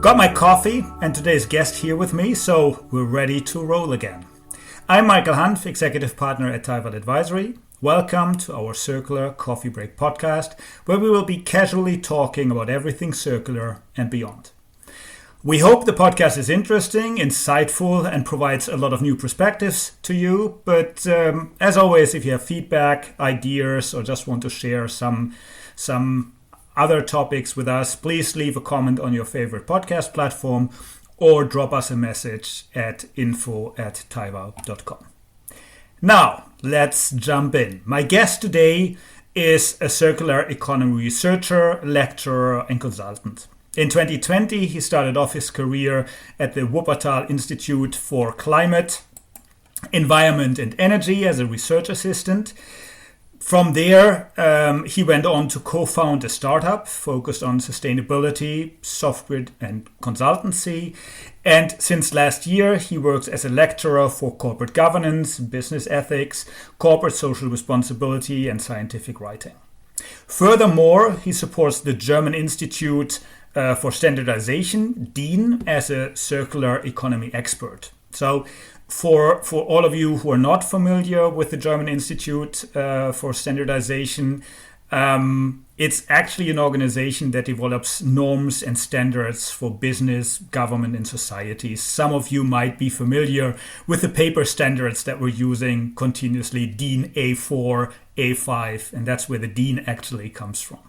Got my coffee and today's guest here with me, so we're ready to roll again. I'm Michael Hanf, Executive Partner at Taiwan Advisory. Welcome to our Circular Coffee Break podcast, where we will be casually talking about everything circular and beyond. We hope the podcast is interesting, insightful, and provides a lot of new perspectives to you. But as always, if you have feedback, ideas, or just want to share some other topics with us, please leave a comment on your favorite podcast platform or drop us a message at info@taiwan.com. Now, let's jump in. My guest today is a circular economy researcher, lecturer, and consultant. In 2020, he started off his career at the Wuppertal Institute for Climate, Environment and Energy as a research assistant. From there, he went on to co-found a startup focused on sustainability, software and consultancy. And since last year, he works as a lecturer for corporate governance, business ethics, corporate social responsibility, and scientific writing. Furthermore, he supports the German Institute for Standardization, DIN, as a circular economy expert. So for all of you who are not familiar with the German Institute for Standardization, it's actually an organization that develops norms and standards for business, government, and society. Some of you might be familiar with the paper standards that we're using continuously, DIN A4, A5, and that's where the DIN actually comes from.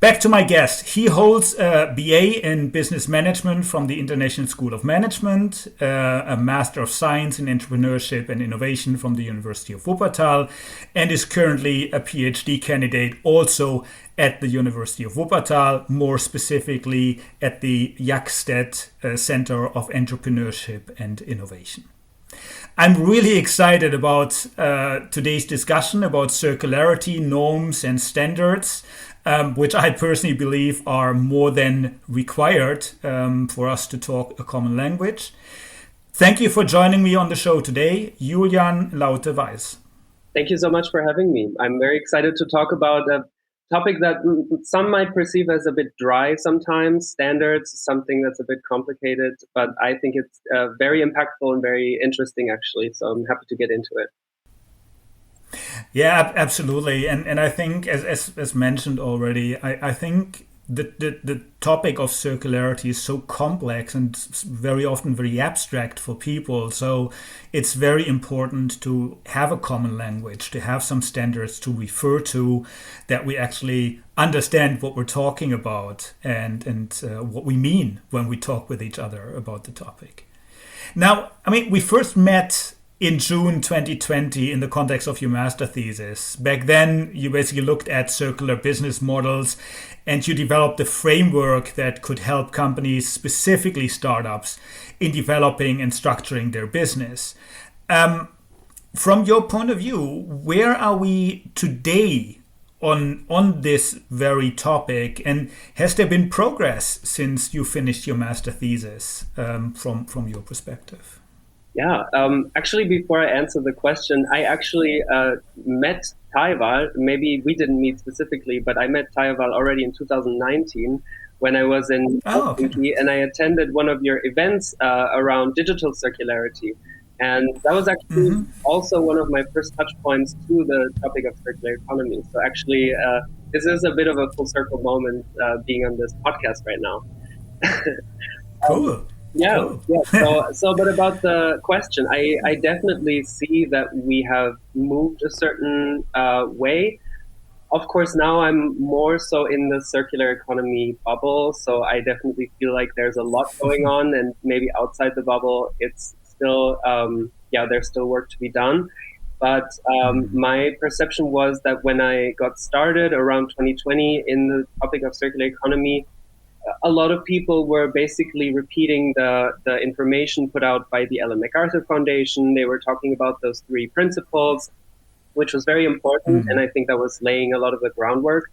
Back to my guest. He holds a BA in Business Management from the International School of Management, a Master of Science in Entrepreneurship and Innovation from the University of Wuppertal, and is currently a PhD candidate also at the University of Wuppertal, more specifically at the Jakstedt Center of Entrepreneurship and Innovation. I'm really excited about today's discussion about circularity, norms, and standards, which I personally believe are more than required for us to talk a common language. Thank you for joining me on the show today, Julian Lauten-Weiss. Thank you so much for having me. I'm very excited to talk about a topic that some might perceive as a bit dry sometimes. Standards, something that's a bit complicated, but I think it's very impactful and very interesting, actually. So I'm happy to get into it. Yeah, absolutely. And I think, as mentioned already, I think the topic of circularity is so complex and very often very abstract for people. So it's very important to have a common language, to have some standards to refer to, that we actually understand what we're talking about and what we mean when we talk with each other about the topic. Now, I mean, we first met in June 2020 in the context of your master thesis. Back then, you basically looked at circular business models and you developed a framework that could help companies, specifically startups, in developing and structuring their business. From your point of view, where are we today on this very topic? And has there been progress since you finished your master thesis from your perspective? Yeah, actually, before I answer the question, I actually met Taiwan. Maybe we didn't meet specifically, but I met Taiwan already in 2019 when I was in Helsinki, and I attended one of your events around digital circularity. And that was actually also one of my first touch points to the topic of circular economy. So actually, this is a bit of a full circle moment being on this podcast right now. Cool. Yeah. But about the question, I definitely see that we have moved a certain way. Of course, now I'm more so in the circular economy bubble, so I definitely feel like there's a lot going on, and maybe outside the bubble, it's still, there's still work to be done. But my perception was that when I got started around 2020 in the topic of circular economy, a lot of people were basically repeating the information put out by the Ellen MacArthur Foundation. They were talking about those 3 principles, which was very important. And I think that was laying a lot of the groundwork.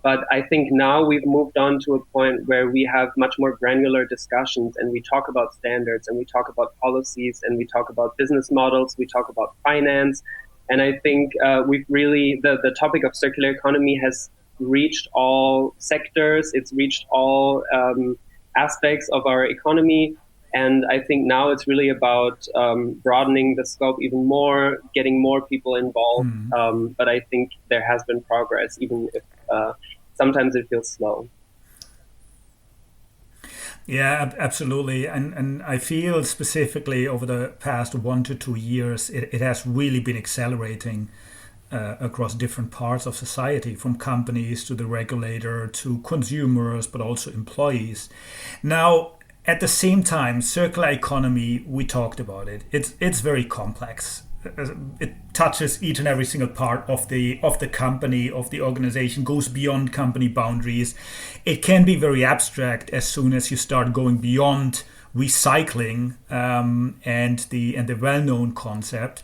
But I think now we've moved on to a point where we have much more granular discussions, and we talk about standards, and we talk about policies, and we talk about business models, we talk about finance. And I think we've really, the topic of circular economy has reached all sectors. It's reached all aspects of our economy. And I think now it's really about broadening the scope even more, getting more people involved. But I think there has been progress, even if sometimes it feels slow. Yeah, absolutely. And I feel specifically over the past 1 to 2 years, it has really been accelerating across different parts of society, from companies to the regulator to consumers, but also employees. Now, at the same time, circular economy, we talked about it. It's very complex. It touches each and every single part of the company, of the organization, goes beyond company boundaries. It can be very abstract as soon as you start going beyond recycling and the well-known concept.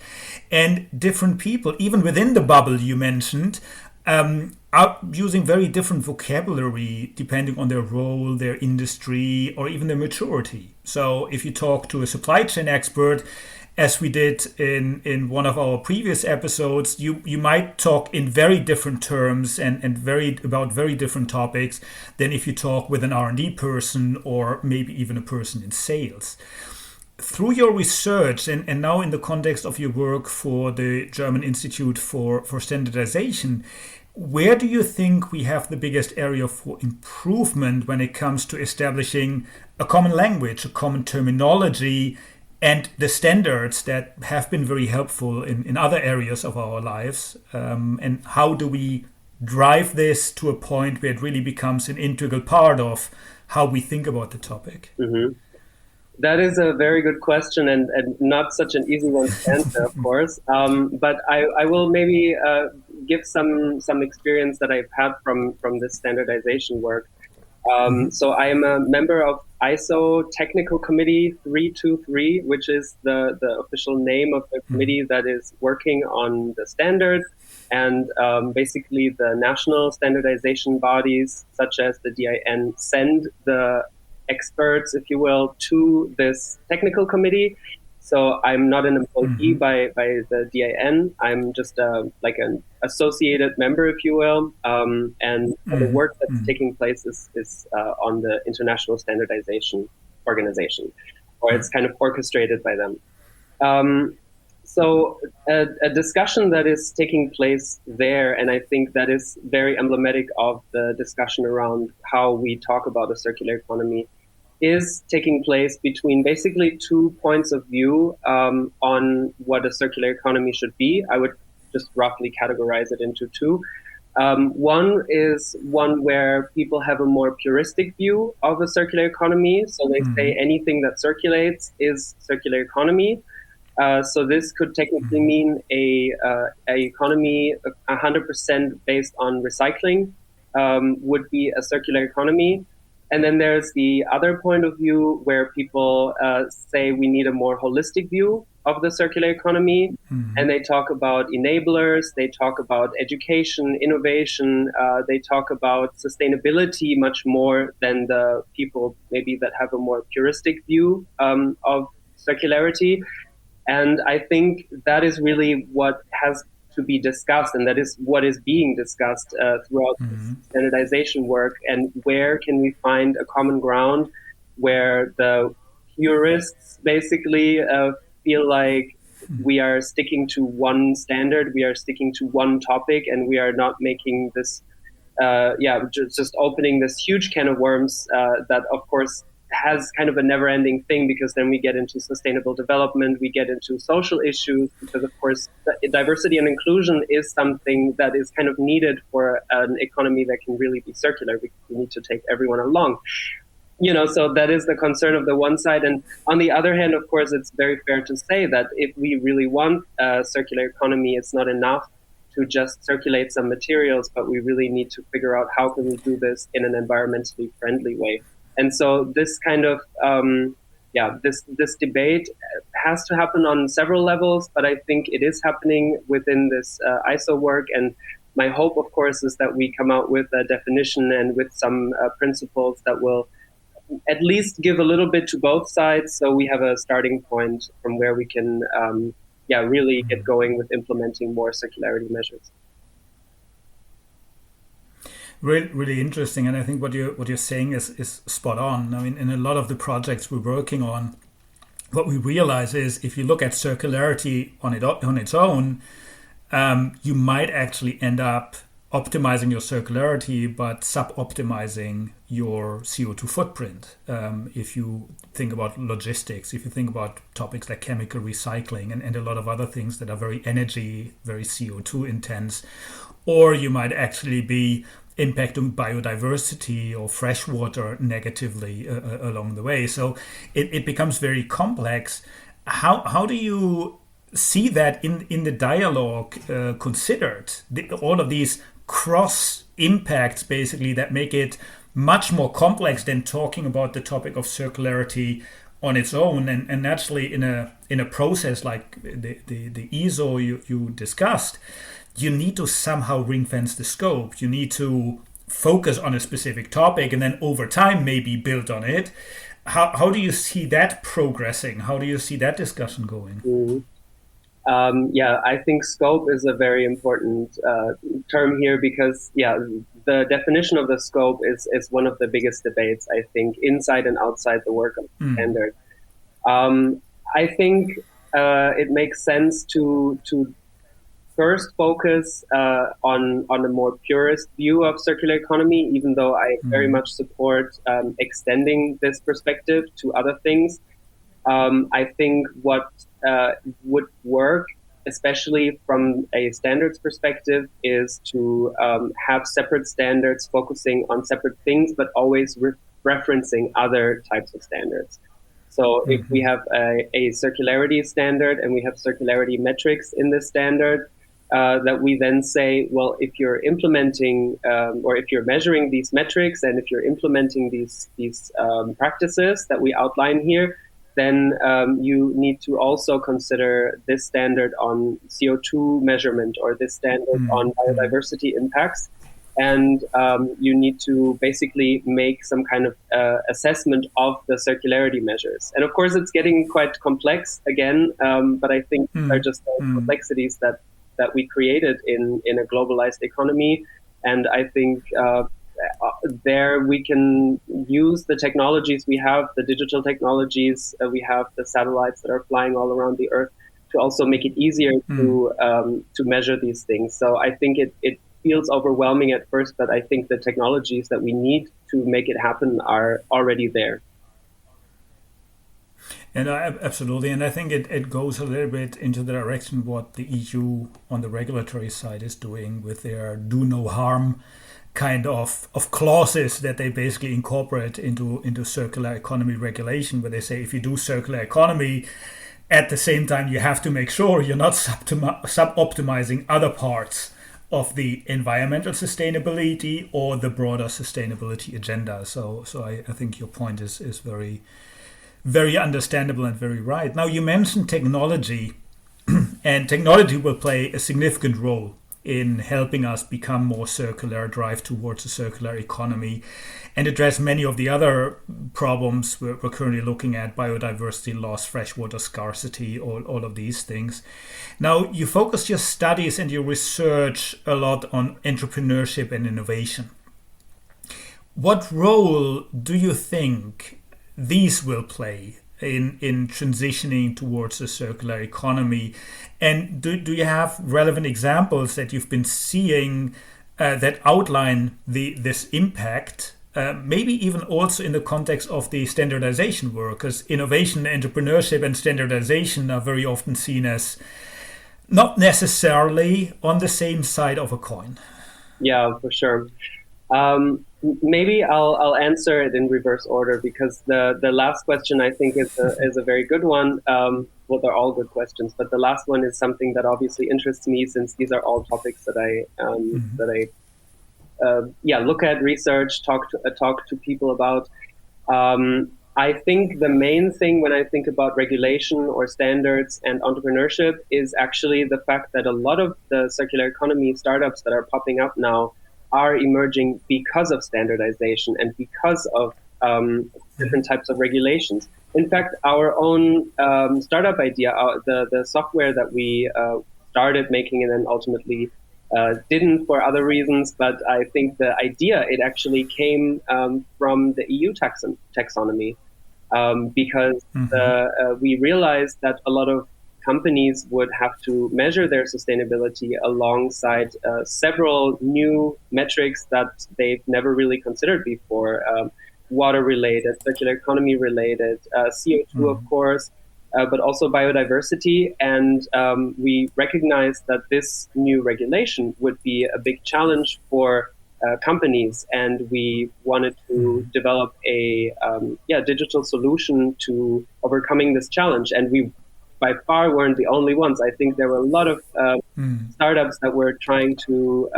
And different people, even within the bubble you mentioned, are using very different vocabulary depending on their role, their industry, or even their maturity. So if you talk to a supply chain expert, as we did in one of our previous episodes, you might talk in very different terms and about very different topics than if you talk with an R&D person or maybe even a person in sales. Through your research and now in the context of your work for the German Institute for Standardization, where do you think we have the biggest area for improvement when it comes to establishing a common language, a common terminology, and the standards that have been very helpful in other areas of our lives? And how do we drive this to a point where it really becomes an integral part of how we think about the topic? Mm-hmm. That is a very good question, and not such an easy one to answer, of course. But I will maybe give some experience that I've had from this standardization work. So I am a member of ISO Technical Committee 323, which is the official name of the committee that is working on the standards. And basically the national standardization bodies, such as the DIN, send the experts, if you will, to this technical committee. So I'm not an employee by the DIN. I'm just like an associated member, if you will. And the work that's taking place is on the International Standardization Organization, or it's kind of orchestrated by them. So a discussion that is taking place there, and I think that is very emblematic of the discussion around how we talk about a circular economy, is taking place between basically 2 points of view on what a circular economy should be. I would just roughly categorize it into two. One is one where people have a more puristic view of a circular economy. So they say anything that circulates is circular economy. So this could technically mean a economy 100% based on recycling would be a circular economy. And then there's the other point of view where people say we need a more holistic view of the circular economy. And they talk about enablers, they talk about education, innovation, they talk about sustainability much more than the people maybe that have a more puristic view of circularity. And I think that is really what has to be discussed, and that is what is being discussed throughout this standardization work. And where can we find a common ground where the purists basically feel like we are sticking to one standard, we are sticking to one topic, and we are not making this, just opening this huge can of worms that, of course, has kind of a never-ending thing, because then we get into sustainable development, we get into social issues, because of course diversity and inclusion is something that is kind of needed for an economy that can really be circular, because we need to take everyone along. So that is the concern of the one side. And on the other hand, of course, it's very fair to say that if we really want a circular economy, it's not enough to just circulate some materials, but we really need to figure out how can we do this in an environmentally friendly way. And so this kind of, this debate has to happen on several levels, but I think it is happening within this ISO work. And my hope, of course, is that we come out with a definition and with some principles that will at least give a little bit to both sides, so we have a starting point from where we can, really get going with implementing more circularity measures. Really, really interesting, and I think what you're saying is spot on. I mean, in a lot of the projects we're working on, what we realize is if you look at circularity on its own, you might actually end up optimizing your circularity, but sub-optimizing your CO2 footprint. If you think about logistics, if you think about topics like chemical recycling and a lot of other things that are very energy, very CO2 intense, or you might actually be impacting biodiversity or freshwater negatively along the way. So it becomes very complex. How do you see that in the dialogue considered? All of these cross impacts basically that make it much more complex than talking about the topic of circularity on its own, and naturally in a process like the ESO you discussed, you need to somehow ring fence the scope. You need to focus on a specific topic and then over time maybe build on it. How do you see that progressing? How do you see that discussion going? Mm-hmm. Yeah, I think scope is a very important term here because, the definition of the scope is one of the biggest debates, I think, inside and outside the work of the standard. I think it makes sense to first focus on a more purist view of circular economy, even though I very much support extending this perspective to other things. I think what would work, especially from a standards perspective, is to have separate standards focusing on separate things, but always referencing other types of standards. So if we have a circularity standard and we have circularity metrics in this standard, that we then say, well, if you're implementing or if you're measuring these metrics and if you're implementing these practices that we outline here, then you need to also consider this standard on CO2 measurement or this standard on biodiversity impacts. And you need to basically make some kind of assessment of the circularity measures. And of course, it's getting quite complex again, but I think they're just the complexities that we created in a globalized economy. And I think there we can use the technologies we have, the digital technologies, we have the satellites that are flying all around the Earth to also make it easier to measure these things. So I think it feels overwhelming at first, but I think the technologies that we need to make it happen are already there. And absolutely, and I think it goes a little bit into the direction what the EU on the regulatory side is doing with their do no harm kind of clauses that they basically incorporate into circular economy regulation, where they say if you do circular economy, at the same time you have to make sure you're not sub-optimizing other parts of the environmental sustainability or the broader sustainability agenda. So I think your point is very, very understandable and very right. Now, you mentioned technology, and technology will play a significant role in helping us become more circular, drive towards a circular economy, and address many of the other problems we're currently looking at: biodiversity loss, freshwater scarcity, all of these things. Now, you focus your studies and your research a lot on entrepreneurship and innovation. What role do you think these will play in transitioning towards a circular economy? And do you have relevant examples that you've been seeing that outline this impact, maybe even also in the context of the standardization work? Because innovation, entrepreneurship, and standardization are very often seen as not necessarily on the same side of a coin. Yeah, for sure. Maybe I'll answer it in reverse order, because the last question I think is a very good one. Well, they're all good questions, but the last one is something that obviously interests me, since these are all topics that I look at, research, talk to people about. I think the main thing when I think about regulation or standards and entrepreneurship is actually the fact that a lot of the circular economy startups that are popping up now are emerging because of standardization and because of different types of regulations. In fact, our own startup idea, the software that we started making and then ultimately didn't for other reasons, but I think the idea, it actually came from the EU taxonomy, because we realized that a lot of companies would have to measure their sustainability alongside several new metrics that they've never really considered before, water related, circular economy related, CO2, of course, but also biodiversity. And we recognized that this new regulation would be a big challenge for companies, and we wanted to develop a digital solution to overcoming this challenge. And we by far weren't the only ones. I think there were a lot of startups that were trying to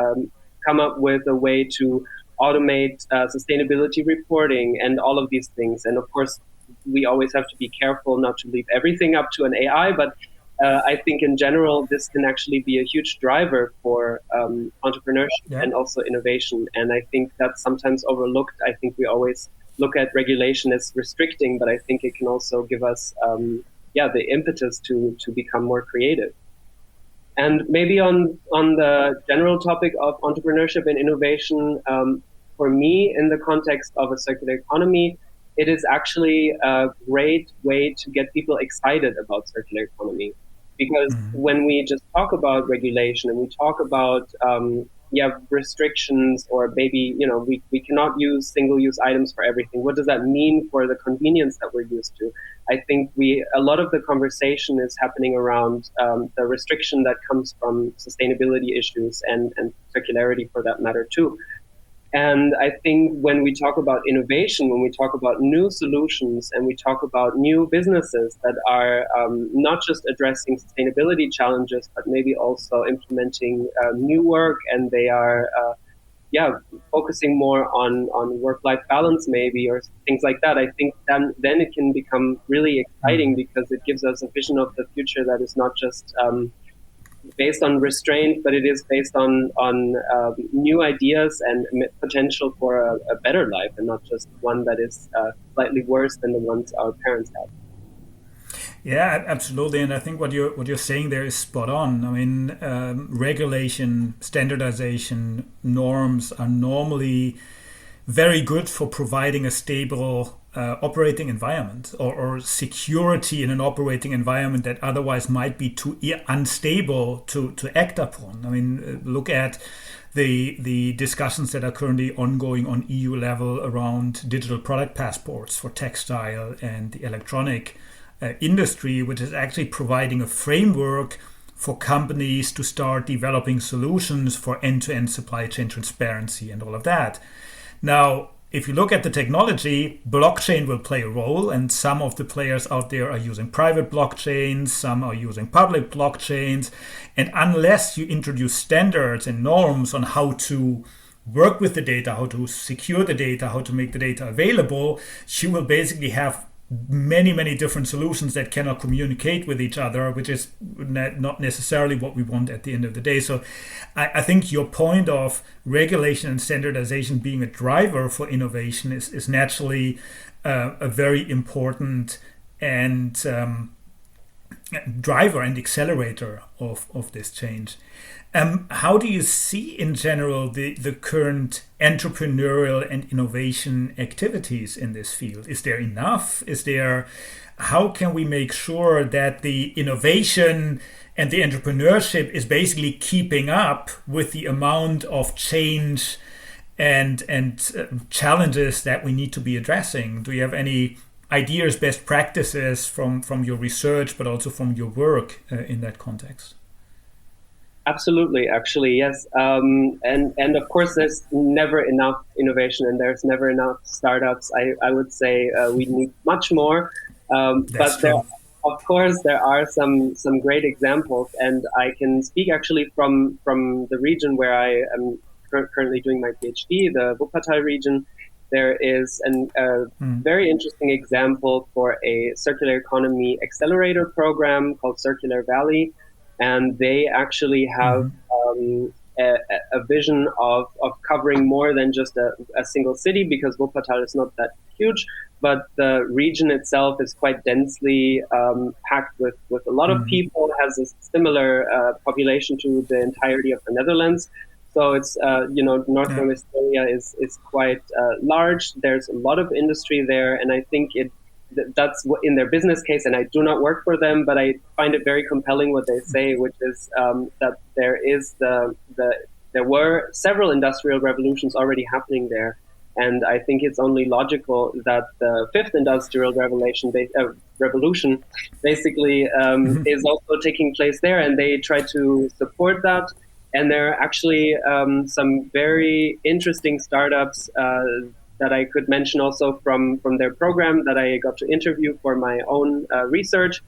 come up with a way to automate sustainability reporting and all of these things. And of course, we always have to be careful not to leave everything up to an AI, but I think in general, this can actually be a huge driver for entrepreneurship and also innovation. And I think that's sometimes overlooked. I think we always look at regulation as restricting, but I think it can also give us the impetus to become more creative. And maybe on the general topic of entrepreneurship and innovation, for me, in the context of a circular economy, it is actually a great way to get people excited about circular economy. Because when we just talk about regulation and we talk about restrictions, or maybe we cannot use single-use items for everything. What does that mean for the convenience that we're used to? I think a lot of the conversation is happening around the restriction that comes from sustainability issues and circularity for that matter too. And I think when we talk about innovation, when we talk about new solutions and we talk about new businesses that are not just addressing sustainability challenges, but maybe also implementing new work, and they are focusing more on work-life balance maybe, or things like that, I think then it can become really exciting, because it gives us a vision of the future that is not just based on restraint, but it is based on new ideas and potential for a better life, and not just one that is slightly worse than the ones our parents had. Yeah, absolutely. And I think what you're saying there is spot on. I mean, regulation, standardization, norms are normally very good for providing a stable operating environment, or security in an operating environment that otherwise might be too unstable to act upon. I mean, look at the discussions that are currently ongoing on EU level around digital product passports for textile and the electronic industry, which is actually providing a framework for companies to start developing solutions for end-to-end supply chain transparency and all of that. Now, if you look at the technology, blockchain will play a role, and some of the players out there are using private blockchains, some are using public blockchains, and unless you introduce standards and norms on how to work with the data, how to secure the data, how to make the data available, you will basically have many different solutions that cannot communicate with each other, which is not necessarily what we want at the end of the day. So I think your point of regulation and standardization being a driver for innovation is naturally a very important and driver and accelerator of this change. How do you see in general the current entrepreneurial and innovation activities in this field? Is there enough? How can we make sure that the innovation and the entrepreneurship is basically keeping up with the amount of change and challenges that we need to be addressing? Do you have any ideas, best practices from your research, but also from your work in that context? Absolutely, actually, yes. And of course, there's never enough innovation, and there's never enough startups. I would say we need much more. But of course, there are some great examples, and I can speak actually from the region where I am currently doing my PhD, the Wuppertal region. There is a very interesting example for a circular economy accelerator program called Circular Valley. And they actually have a vision of covering more than just a single city, because Wuppertal is not that huge, but the region itself is quite densely packed with a lot of people, has a similar population to the entirety of the Netherlands. So it's, North Rhine-Westphalia is quite large. There's a lot of industry there, and I think that's in their business case, and I do not work for them, but I find it very compelling what they say, which is that there were several industrial revolutions already happening there, and I think it's only logical that the fifth industrial revolution basically is also taking place there, and they try to support that. And there are actually some very interesting startups that I could mention also from their program that I got to interview for my own research.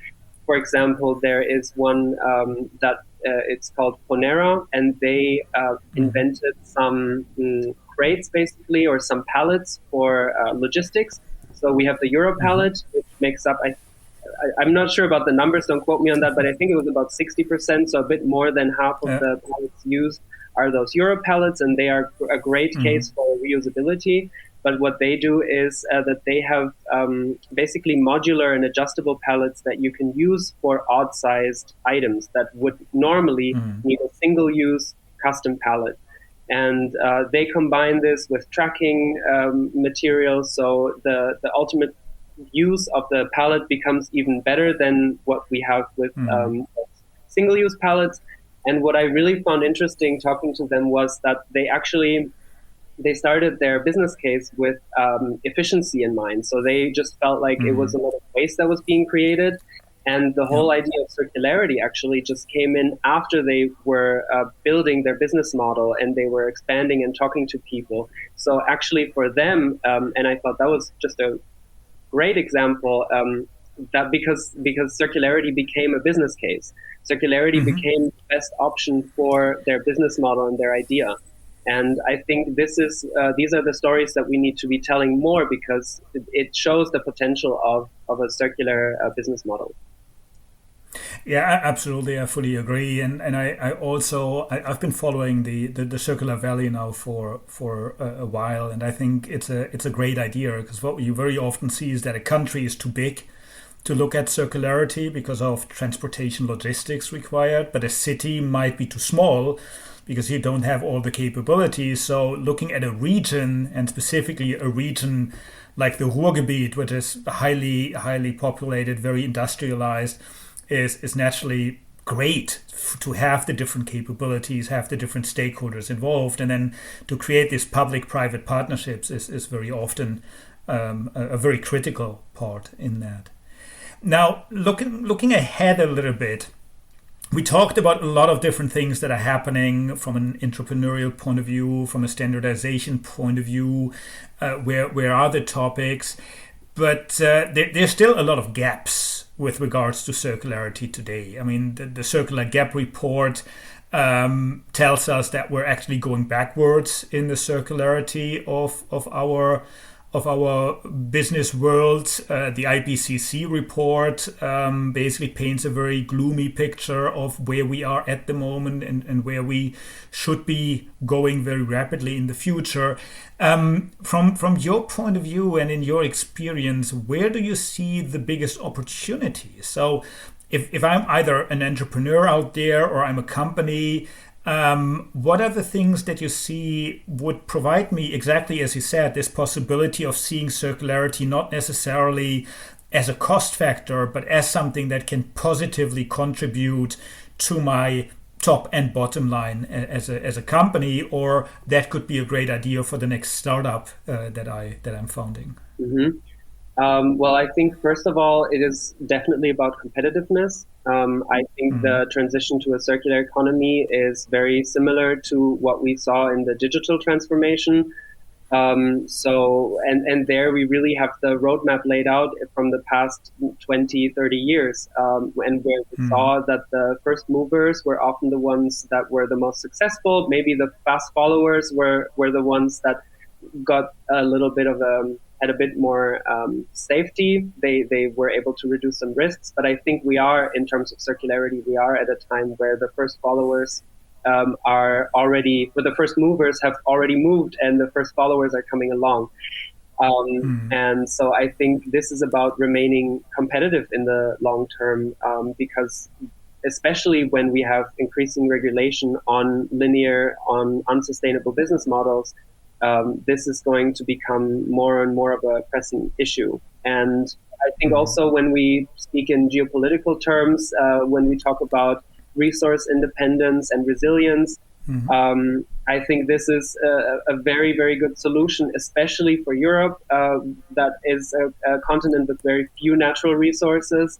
For example, there is one that it's called Ponera, and they invented some crates, basically, or some pallets for logistics. So we have the Euro pallet, which makes up, I'm not sure about the numbers, don't quote me on that, but I think it was about 60%, so a bit more than half of the pallets used are those Euro pallets, and they are a great case for reusability. But what they do is that they have basically modular and adjustable pallets that you can use for odd-sized items that would normally need a single-use custom pallet. And they combine this with tracking materials, so the ultimate use of the pallet becomes even better than what we have with single-use pallets. And what I really found interesting talking to them was that they started their business case with efficiency in mind. So they just felt like it was a lot of waste that was being created. And the whole idea of circularity actually just came in after they were building their business model and they were expanding and talking to people. So actually for them, and I thought that was just a great example, that because circularity became a business case. Circularity became the best option for their business model and their idea. And I think these are the stories that we need to be telling more, because it shows the potential of a circular business model. Yeah, absolutely. I fully agree. And I also, I've been following the Circular Valley now for a while. And I think it's a great idea, because what you very often see is that a country is too big to look at circularity because of transportation logistics required, but a city might be too small because you don't have all the capabilities. So looking at a region, and specifically a region like the Ruhrgebiet, which is highly populated, very industrialized, is naturally great to have the different capabilities, have the different stakeholders involved, and then to create these public-private partnerships is very often a very critical part in that. Now, looking ahead a little bit, we talked about a lot of different things that are happening from an entrepreneurial point of view, from a standardization point of view, where are the topics, but there's still a lot of gaps with regards to circularity today. I mean, the Circular Gap Report tells us that we're actually going backwards in the circularity of our business world. The IPCC report basically paints a very gloomy picture of where we are at the moment and where we should be going very rapidly in the future. From your point of view and in your experience, where do you see the biggest opportunities? So if I'm either an entrepreneur out there or I'm a company, what are the things that you see would provide me, exactly as you said, this possibility of seeing circularity not necessarily as a cost factor, but as something that can positively contribute to my top and bottom line as a company, or that could be a great idea for the next startup that I'm founding? Well, I think first of all, it is definitely about competitiveness. I think the transition to a circular economy is very similar to what we saw in the digital transformation. And there we really have the roadmap laid out from the past 20, 30 years, and where we saw that the first movers were often the ones that were the most successful. Maybe the fast followers were the ones that got a little bit of had a bit more safety. They were able to reduce some risks. But I think we are, in terms of circularity, we are at a time where the first followers are already, for the first movers have already moved, and the first followers are coming along. And so I think this is about remaining competitive in the long term, because especially when we have increasing regulation on unsustainable business models, this is going to become more and more of a pressing issue. And I think also when we speak in geopolitical terms, when we talk about resource independence and resilience, I think this is a very, very good solution, especially for Europe, that is a continent with very few natural resources.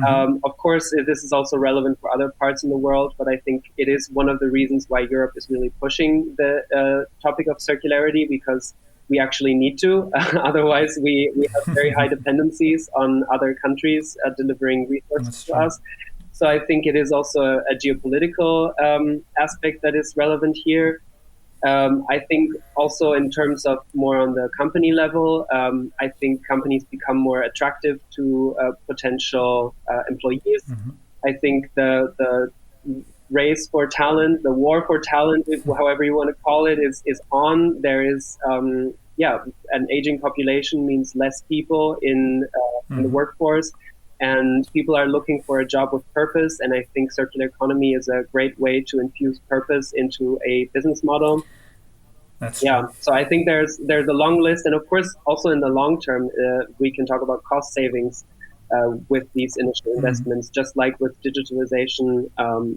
Of course, this is also relevant for other parts in the world, but I think it is one of the reasons why Europe is really pushing the topic of circularity, because we actually need to. Otherwise, we have very high dependencies on other countries delivering resources to us. So I think it is also a geopolitical aspect that is relevant here. I think also in terms of more on the company level, I think companies become more attractive to potential employees. I think the race for talent, the war for talent, however you want to call it, is on. There is, an aging population means less people in the workforce. And people are looking for a job with purpose. And I think circular economy is a great way to infuse purpose into a business model. That's true. So I think there's a long list. And of course, also in the long term, we can talk about cost savings with these initial investments, just like with digitalization,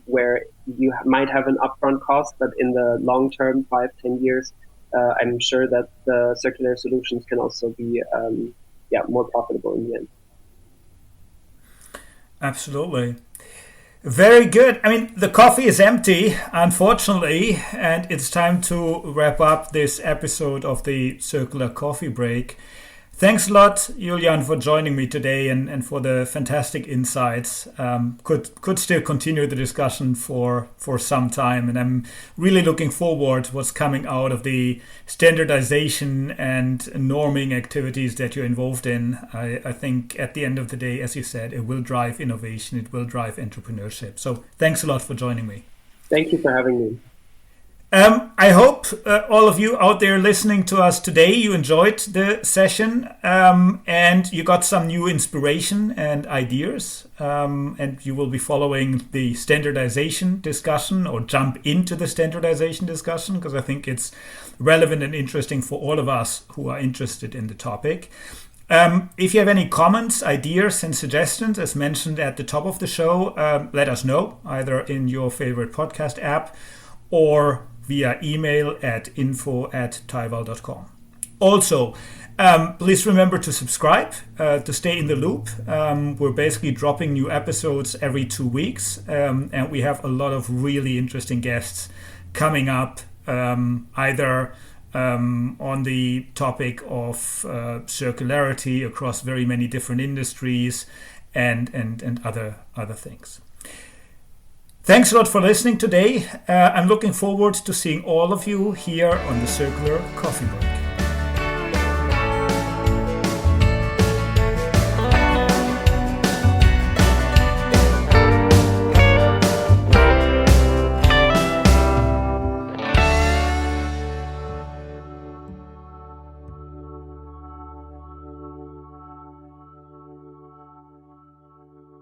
where you might have an upfront cost, but in the long term, 5-10 years, I'm sure that the circular solutions can also be more profitable in the end. Absolutely. Very good. I mean, the coffee is empty, unfortunately, and it's time to wrap up this episode of the Circular Coffee Break. Thanks a lot, Julian, for joining me today and for the fantastic insights. Could still continue the discussion for some time, and I'm really looking forward to what's coming out of the standardization and norming activities that you're involved in. I think at the end of the day, as you said, it will drive innovation, it will drive entrepreneurship. So thanks a lot for joining me. Thank you for having me. I hope all of you out there listening to us today, you enjoyed the session and you got some new inspiration and ideas, and you will be following the standardization discussion or jump into the standardization discussion, because I think it's relevant and interesting for all of us who are interested in the topic. If you have any comments, ideas and suggestions, as mentioned at the top of the show, let us know either in your favorite podcast app or via email at info@taival.com. Also, please remember to subscribe to stay in the loop. We're basically dropping new episodes every 2 weeks, and we have a lot of really interesting guests coming up, either on the topic of circularity across very many different industries and other things. Thanks a lot for listening today. I'm looking forward to seeing all of you here on the Circular Coffee Break.